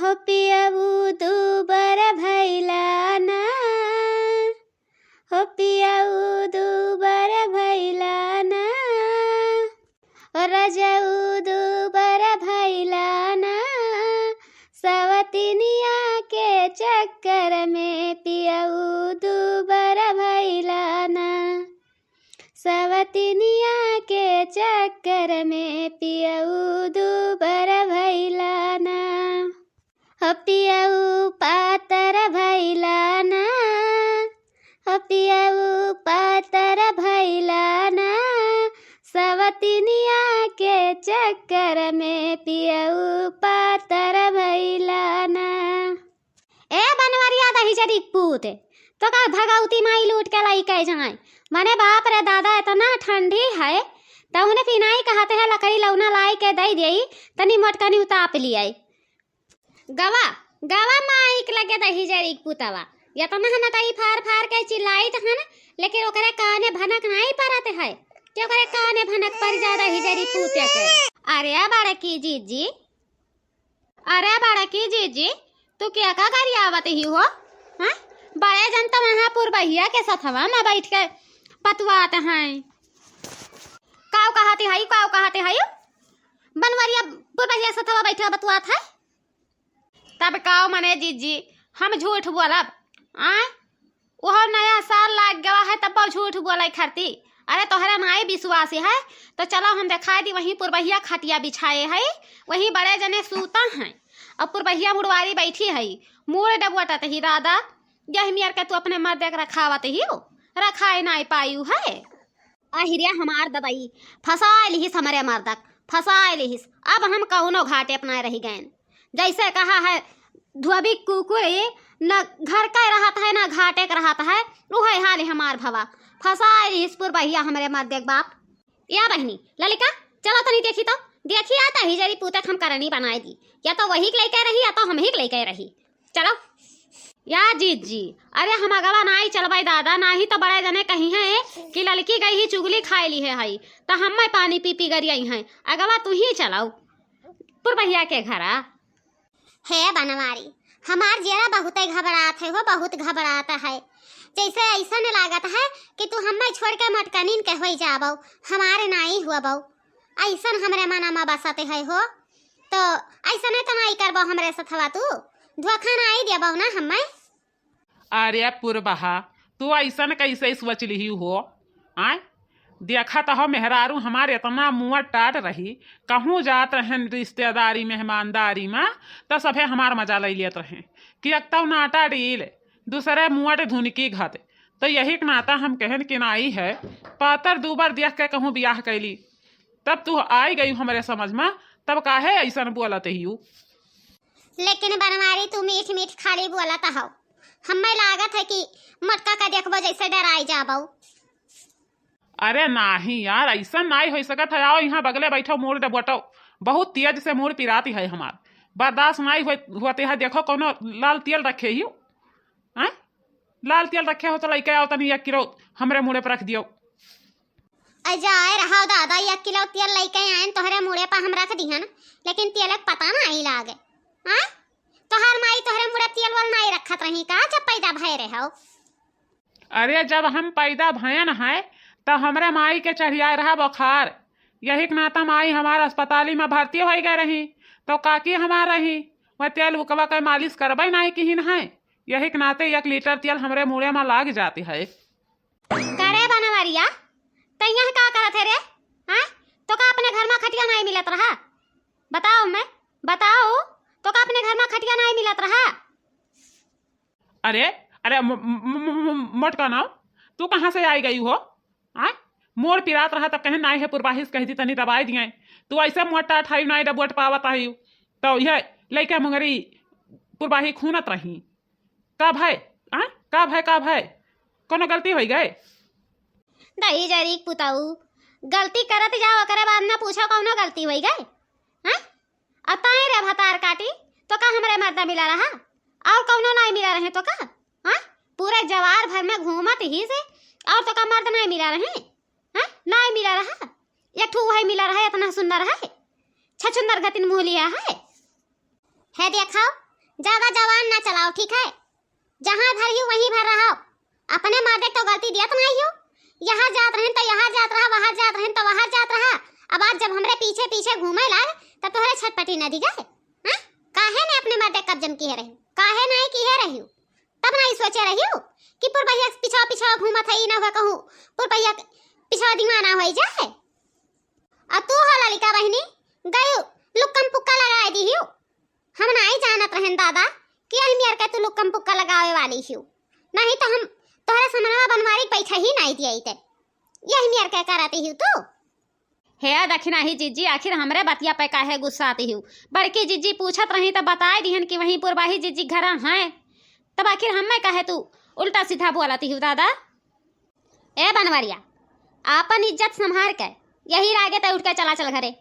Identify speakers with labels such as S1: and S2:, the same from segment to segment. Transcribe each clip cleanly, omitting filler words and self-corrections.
S1: हो पियाऊ दुबर भैलाना, हो पियाऊ दुबर भैलाना, रजऊ दुबर भैलाना, सवतिनिया के चक्कर में पियाऊ दुबर भैलाना, सवतिनिया के चक्कर में पियाऊ दुबर भैलाना, हो पियाऊ पातर भैलाना, हो पियाऊ पातर भैलाना, सवतिनिया के चक्कर में पियाऊ पातर भैलाना। ए बनवरिया दही जरी पूत तो का भगवती माई लूट के लाई कह जाए मने बाप रे दादा इतना ठंडी है तो उन्हें पिनाई कहते हैं लकड़ी लौना लाई के दे दई तनी मोटकनी उताप लिया गवा गवा माई के लगे दही जरी पूतवा या तो ना नटाई फार फार के चिल्लाई तहन लेकिन ओकरे काने भनक नहीं परत है क्यों करे काने भनक पर ज्यादा ही जरी पूते के। अरे बड़ा की जीजी, अरे बड़ा की जीजी तू क्या का करी आवत ही हो? हाँ बड़े जन तो महापुर भैया के सथवा में बैठ के पतवाते हैं। काव कहते है काव कहते है बनवरिया पुर भैया सथवा बैठे बतवात है तब काव मने जीजी हम झूठ बोलब आ वो नया साल लाग गया है तब झूठ बोले खरती। अरे तोहरा नाई विश्वास है तो चलो हम दिखाई दी वहीं पुरबहिया खटिया बिछाए है वहीं बड़े जने सूता हैं और पुरबहिया मुड़वारी बैठी है मुड़ डबुआटत ही दादा यही मियर के तू अपने मर्द रखावत ही हो रखाए नाई पायू है। अहिरिया हमार ददाई फंसाए लिहिस हमारे मर्दक फंसाए लिहिस अब हम कौनो घाटे अपनाए रही गए जैसे कहा है धोबी कुकुरी न घर का रहता है न घाटे का रहता है वही हाल हमार भवा फंसाए रिसपुर भैया हमारे मर्द बाप। या बहनी ललिका चलो तो नहीं देखी तो देखी आता ही जरी पूतक हम करनी बनाए दी या तो वही लेके रही या तो हम ही लेके रही चलो या जीत जी। अरे हम अगवा ना ही चलवाई दादा ना ही तो बड़े जने कही है कि लड़की गई ही चुगली खाए ली है हई तो हम मैं पानी पी पी गई आई हैं अगवा तू ही चलाओ पुर भैया के घरा
S2: है बनवारी हमार जरा बहुत घबरात है वो बहुत घबराता है जैसे ऐसा न लागत है कि तू हमें छोड़ के मटकनीन के हो जाबो हमारे नाई हुआ बो ऐसा हमरे मना में बसते है हो तो ऐसा नहीं तो नहीं करबो हमरे सथवा तू धोखा नहीं देबो ना हमें।
S3: अरे पुरबहा तू ऐसा कैसे सोच ली हो आ देखा तो मेहरारू हमारे इतना मुँह टाट रही कहूँ जात रहें रिश्तेदारी मेहमानदारी में तो सभे हमार मजा ले लेते रहें कि अक्तव नाटा डील दूसरे मुँह धुनकी घत तो यही के नाता हम कहन कि नाई है पातर दो बार देख के कहूँ ब्याह कैली तब तू आई गई हमारे समझ में तब काहे ऐसा बोलते ही।
S2: लेकिन बनवारी तू मीठ मीठ खाली बोलता हो हमें लागत है कि मटका का देखबो जैसे डराई जाबो।
S3: अरे नहीं यार ऐसा नहीं हो सकत है आओ यहाँ बगले बैठो मोड़ दे बटो बहुत तेज से मोड़ पिराती है हमार बर्दाश्त नहीं होते है देखो कोनो लाल तेल रखे ही लाल तेल रखे हो तो लैके आओ तनी 1 किलो हमरे मुड़े पर रख दियो।
S2: अजाए रहा दादा 1 किलो तेल लेके आए तोहरे मुड़े पर हम रख दिहन लेकिन तेलक पता नहीं लागे हाँ तोहर माई तोहरे मुड़े तेल वाल नहीं रखत रही का जब पैदा भय रहे हो।
S3: अरे जब हम पैदा भयन है तो हमरे माई के चढ़िया रहा बुखार यही के नाता माई हमारे अस्पताली में भर्ती हो गए रही तो काकी हमार रही वह तेल हुकवा के मालिश करबे नहीं कि है यही के नाते 1 लीटर तेल हमरे मुड़े में लाग जाती है।
S2: करे बनवरिया तैया का करत है रे हाँ तो का अपने घर में खटिया नहीं मिलत रहा बताओ मैं बताओ तो का अपने घर में खटिया नहीं मिलत रहा।
S3: अरे अरे मोटका नाव तू कहाँ से आई गई हो आ मोड़ पिरात रहा तब कहीं नहीं है पुरवाहिस कही थी तनी दबाई दिए तू ऐसे मोटा ठाई नहीं डबोट पावत आई तो यह लैके मंगरी पुरवाही खूनत रही का भाई का भाई कोनो गलती हो गए
S2: दही जरी पुताऊ गलती करत जाओ करे बाद ना पूछो कौनो गलती हो गए हैं अताई रे भतार काटी तो का हमरे मर्दा मिला रहा और कौनो नहीं मिला रहे तो का हाँ पूरे जवार भर में घूमत ही से और तो का मर्द नहीं मिला रहे हाँ नहीं मिला रहा एक ठू वही मिला रहा इतना सुंदर है छछुंदर गतिन मुँह लिया है देखो ज्यादा जवान ना चलाओ, ठीक है? जहाँ भर ही वहीं भर रहो। अपने मर्दे तो गलती दिया नहीं हो। यहाँ जात रहन तो यहाँ जात रहा, वहाँ जात रहन तो वहाँ जात रहा। अब आज जब हमरे पीछे पीछे घूमे लाग तब तोहरे छटपटी न दिखे। हां, काहे ने अपने मर्दे कब्जम किए रही? काहे नहीं किए रही? तब नहीं सोचे रही कि पुरबैया पीछा पीछा घूमत है, ना हो कहूं पुरबैया पीछा दीवाना हो जाए। अब तू हो ललिका बहनी गयो लुक्कम पुक्का लगा दी हियो। हम नहीं जानत रहन दादा कि अलमियर के तू लुक्कम पुक्का लगावे वाली हियो, नहीं तो हम तोहरे समनवा बनवारी पैसा ही नहीं दिए थे। यही मियर के कराती हियो तू।
S1: हे दखिना ही जीजी, आखिर हमरे बतिया पे काहे गुस्सा आती हूँ? बड़की जीजी पूछत रही तो बताए दिहन कि वहीं पुरबाही जीजी घर हैं, तब आखिर हमें कहे तू उल्टा सीधा बोलती हूँ दादा। ए बनवरिया, आपन इज्जत संभार के यही रागे ते उठ के चला चल घरे।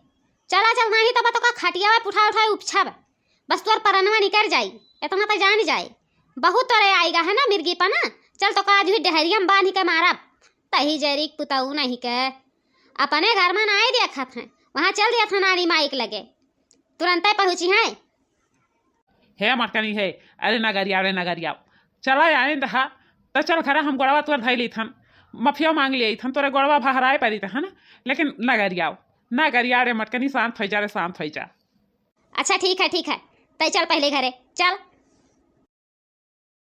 S1: चला चल, नहीं तो बतो का खटिया में उठा उठाए उपछब, बस तोर परनवा निकल जाई, इतना तो जान जाए। बहुत तोरे आएगा है ना मिर्गी पना। चल तो का भी डहरियम बांध के मारब, तही जरीक पुताऊ नहीं के अपने घर में नाई देखत हैं, वहाँ चल दिया था नानी माइक लगे, तुरंत पहुंची है।
S3: हे मटकनी है, अरे नगरिया चला आए दहा तो चल खरा हम गोड़वा तोर धैली थन, मफिया मांग लिए थन, तोरे गोड़वा भहराए पड़ी थन, लेकिन नगरिया रे मटकनी, शांत हो जा रे, शांत हो जा।
S1: अच्छा ठीक है, तय चल पहले घरे चल।